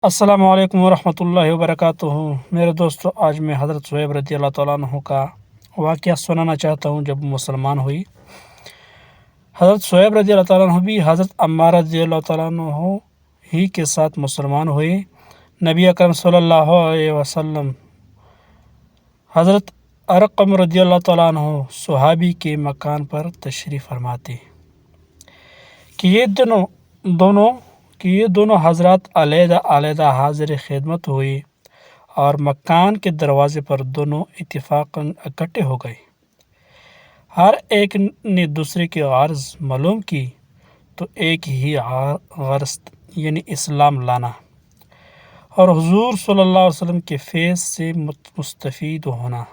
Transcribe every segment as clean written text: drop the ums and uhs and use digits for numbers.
السلام علیکم ورحمۃ اللہ وبرکاتہ۔ میرے دوستو، آج میں حضرت صہیب رضی اللہ تعالیٰ عنہ کا واقعہ سنانا چاہتا ہوں جب مسلمان ہوئی۔ حضرت صہیب رضی اللہ تعالیٰ عنہ بھی حضرت عمار رضی اللہ تعالیٰ عنہ ہی کے ساتھ مسلمان ہوئے۔ نبی اکرم صلی اللہ علیہ وسلم حضرت ارقم رضی اللہ تعالیٰ عنہ صحابی کے مکان پر تشریف فرماتے کہ یہ دونوں حضرات علیحدہ علیحدہ حاضر خدمت ہوئے اور مکان کے دروازے پر دونوں اتفاقاً اکٹھے ہو گئے۔ ہر ایک نے دوسرے کی غرض معلوم کی تو ایک ہی غرض یعنی اسلام لانا اور حضور صلی اللہ علیہ وسلم کے فیض سے مستفید ہونا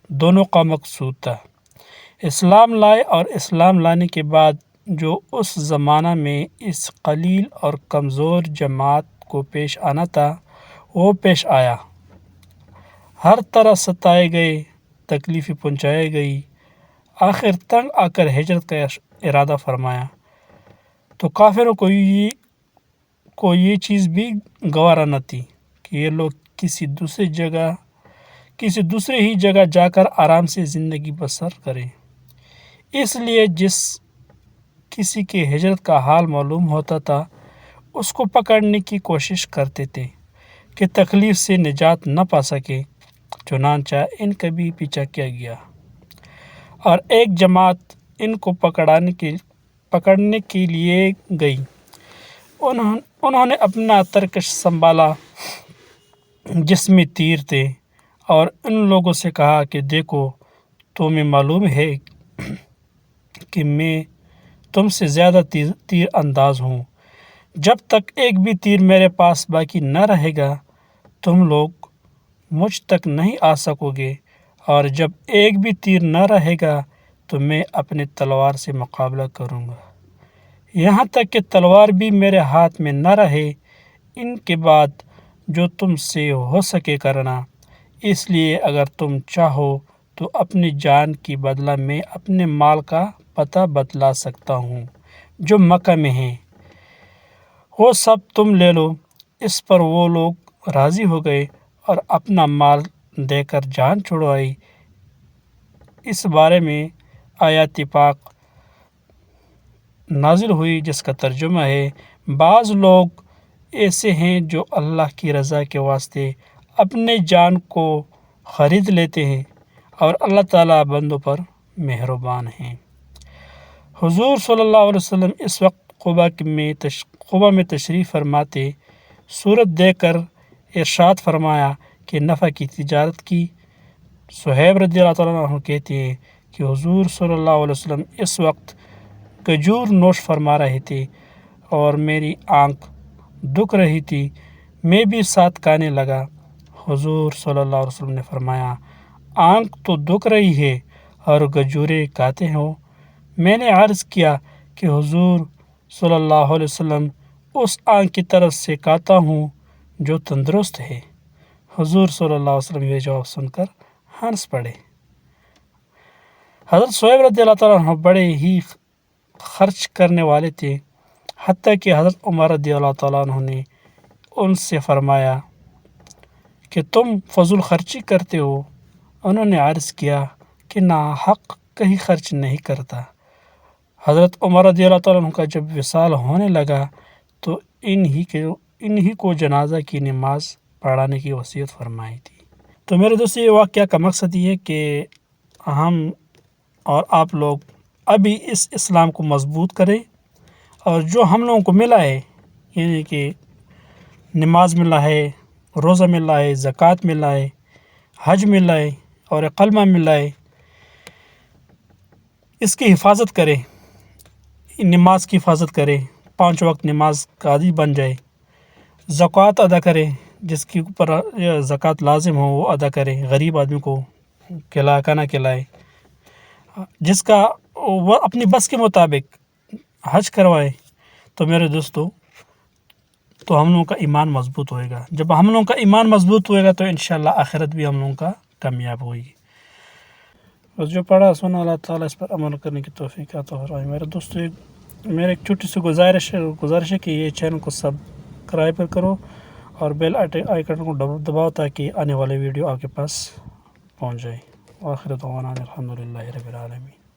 دونوں کا مقصود تھا۔ اسلام لائے اور اسلام لانے کے بعد جو اس زمانہ میں اس قلیل اور کمزور جماعت کو پیش آنا تھا وہ پیش آیا۔ ہر طرح ستائے گئے، تکلیفیں پہنچائی گئی، آخر تنگ آ کر ہجرت کا ارادہ فرمایا تو کافروں کو یہ چیز بھی گوارا نہ تھی کہ یہ لوگ کسی دوسری ہی جگہ جا کر آرام سے زندگی بسر کریں۔ اس لیے جس کسی کے ہجرت کا حال معلوم ہوتا تھا اس کو پکڑنے کی کوشش کرتے تھے کہ تکلیف سے نجات نہ پا سکے۔ چنانچہ ان کا بھی پیچھا کیا گیا اور ایک جماعت ان کو پکڑنے کے لیے گئی۔ انہوں نے اپنا ترکش سنبھالا جس میں تیر تھے اور ان لوگوں سے کہا کہ دیکھو، تمہیں معلوم ہے کہ میں تم سے زیادہ تیر انداز ہوں۔ جب تک ایک بھی تیر میرے پاس باقی نہ رہے گا تم لوگ مجھ تک نہیں آ سکو گے، اور جب ایک بھی تیر نہ رہے گا تو میں اپنی تلوار سے مقابلہ کروں گا، یہاں تک کہ تلوار بھی میرے ہاتھ میں نہ رہے۔ ان کے بعد جو تم سے ہو سکے کرنا۔ اس لیے اگر تم چاہو تو اپنی جان کی بدلہ میں اپنے مال کا پتہ بتلا سکتا ہوں جو مکہ میں ہے، وہ سب تم لے لو۔ اس پر وہ لوگ راضی ہو گئے اور اپنا مال دے کر جان چھڑوائی۔ اس بارے میں آیات پاک نازل ہوئی جس کا ترجمہ ہے، بعض لوگ ایسے ہیں جو اللہ کی رضا کے واسطے اپنے جان کو خرید لیتے ہیں اور اللہ تعالیٰ بندوں پر مہربان ہیں۔ حضور صلی اللہ علیہ وسلم اس وقت قبا میں تشریف فرماتے، صورت دے کر ارشاد فرمایا کہ نفع کی تجارت کی۔ صہیب رضی اللہ تعالیٰ عنہ کہتے ہیں کہ حضور صلی اللہ علیہ وسلم اس وقت کھجور نوش فرما رہے تھے اور میری آنکھ دکھ رہی تھی، میں بھی ساتھ کھانے لگا۔ حضور صلی اللہ علیہ وسلم نے فرمایا، آنکھ تو دکھ رہی ہے اور کھجوریں کھاتے ہو؟ میں نے عرض کیا کہ حضور صلی اللہ علیہ وسلم اس آنکھ کی طرف سے کھاتا ہوں جو تندرست ہے۔ حضور صلی اللہ علیہ وسلم یہ جواب سن کر ہنس پڑے۔ حضرت صہیب رضی اللہ تعالیٰ عنہ بڑے ہی خرچ کرنے والے تھے، حتیٰ کہ حضرت عمر رضی اللہ تعالیٰ عنہ نے ان سے فرمایا کہ تم فضول خرچی کرتے ہو۔ انہوں نے عرض کیا کہ ناحق کہیں خرچ نہیں کرتا۔ حضرت عمر رضی اللہ تعالیٰ عنہ کا جب وصال ہونے لگا تو انہی کو جنازہ کی نماز پڑھانے کی وصیت فرمائی تھی۔ تو میرے دوست، یہ واقعہ کا مقصد یہ ہے کہ ہم اور آپ لوگ ابھی اس اسلام کو مضبوط کریں، اور جو ہم لوگوں کو ملا ہے، یعنی کہ نماز ملا ہے، روزہ ملا ہے، زکوٰۃ ملا ہے، حج ملا ہے اور کلمہ ملا ہے، اس کی حفاظت کریں، نماز کی حفاظت کریں، 5 وقت نماز کا عادی بن جائے، زکوٰۃ ادا کریں، جس کے اوپر زکوٰۃ لازم ہو وہ ادا کریں، غریب آدمی کو کھانا کھلائے، جس کا وہ اپنی بس کے مطابق حج کروائے۔ تو میرے دوستو، تو ہم لوگوں کا ایمان مضبوط ہوئے گا۔ جب ہم لوگوں کا ایمان مضبوط ہوئے گا تو انشاءاللہ آخرت بھی ہم لوگوں کا کامیاب ہوگی۔ بس جو پڑھا سنا اللہ تعالیٰ اس پر عمل کرنے کی توفیق عطا فرمائے۔ میرے دوستو، میرے ایک چھوٹی سی گزارش ہے کہ یہ چینل کو سبسکرائب کرو اور بیل آئیکن کو دباؤ تاکہ آنے والے ویڈیو آپ کے پاس پہنچ جائے. وآخر دعوانا الحمدللہ رب العالمین.